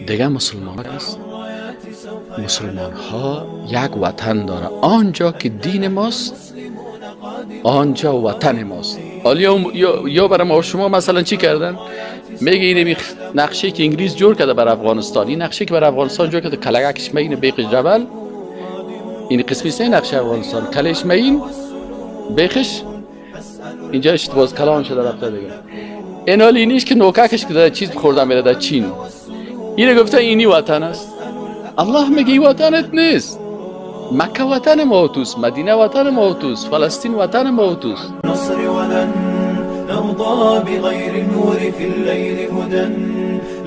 دیگه مسلمان است. مسلمان ها یک وطن داره، آنجا که دین ماست آنجا وطن ماست. حالا یا برای ما شما مثلا چی کردن؟ میگه این نقشه که انگلیس جور کرده بر افغانستان، این نقشه که بر افغانستان جور کرده کلگکش مین بیق جبل، این قسمی سه نقشه افغانستان کلش مین بیخش اینجا باز کلان شده رفته دیگه. این حال اینیش که نوککش که چیز خوردن میره در چین، اینو گفته اینی وطن است. الله میگه این وطنت نیست. مکه وطن ما توست، مدینه وطن ما توست، فلسطین وطن ما توست. نصر ولن نرضى بغير النور في الليل هدى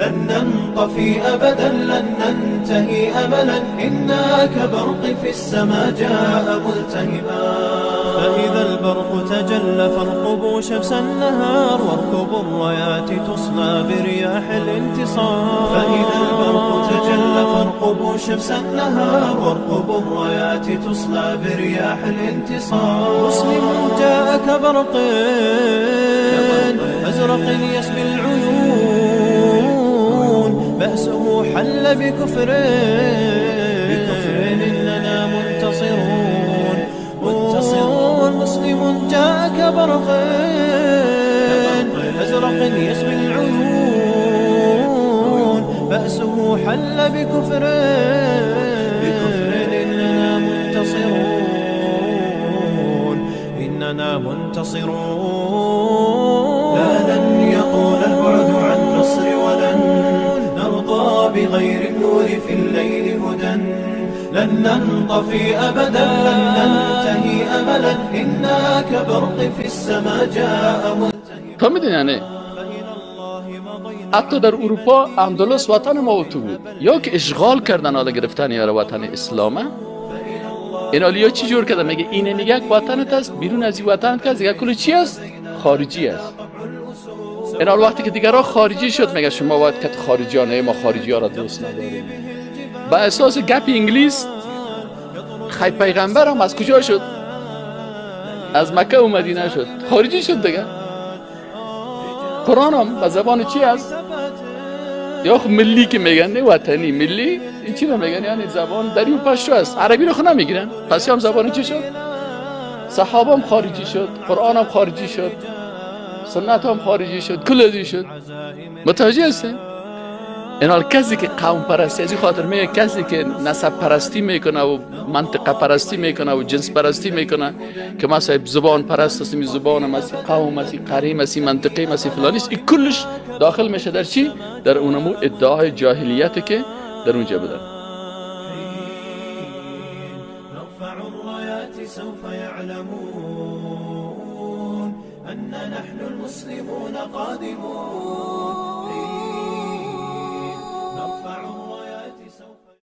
لن ننطفي أبدا لن ننتهي أملا إنا كبرق في السماء جاء ملتهبا فإذا البرق تجلى فارقبوا شمس النهار واركبوا الرايات تصلى برياح الانتصار فإذا البرق تجلى فارقبوا شمس النهار واركبوا الرايات تصلى برياح الانتصار مسلم جاء كبرق أزرق يسبي العيون بأسه حل بكفر إننا منتصرون مسلم جاء كبرق أزرق يسبي العيون بأسه حل بكفر إننا منتصرون لا لن يطول البعد عن نصر ولن نرضى بغير النور في الليل هدى لن ننطفي أبدا لن ننتهي أملا إنا كبرق في السماء جاء ملتهبا. تو میدونی یعنی حتی در اروپا اندلس وطن ما تو بود، یا که اشغال کردن حالا گرفتن یا وطن اسلامه. این حالا چی جور کرده؟ میگه اینه میگه یک وطنت است، بیرون از این وطنت است دیگه کل چی است؟ خارجی است. این حال وقتی که دیگرها خارجی شد میگه شما باید کت خارجیانه، ما خارجی ها را دوست نداریم. با اساس گپ انگلیس خی پیغمبر هم از کجا شد؟ از مکه و مدینه شد، خارجی شد دیگه. قرآن هم به زبان چی است؟ یا خب ملی که میگن نه وطنی، ملی این چی رو میگن؟ یعنی زبان دری و پشتو است. عربی رو خود نمیگیرن. پس هم زبان چی شد؟ صحابه هم خارجی شد، قرآن هم خارجی شد، سنت هم خارجی شد، کلدی شد. متوجه هستین؟ این حال کسی که قوم پرستی، از این خاطر میگه کسی که نسب پرستی میکنه و منطقه پرستی میکنه و جنس پرستی میکنه که مثلا زبان پرست است، می زبان مسی قوم مسی قریم مسی منطقه مسی فلانی است، این کلش داخل میشه در چی؟ در اونمو ادعای جاهلیت که در اونجا بدن. نرفع الرايات سوف يعلمون أن نحن المسلمون قادمون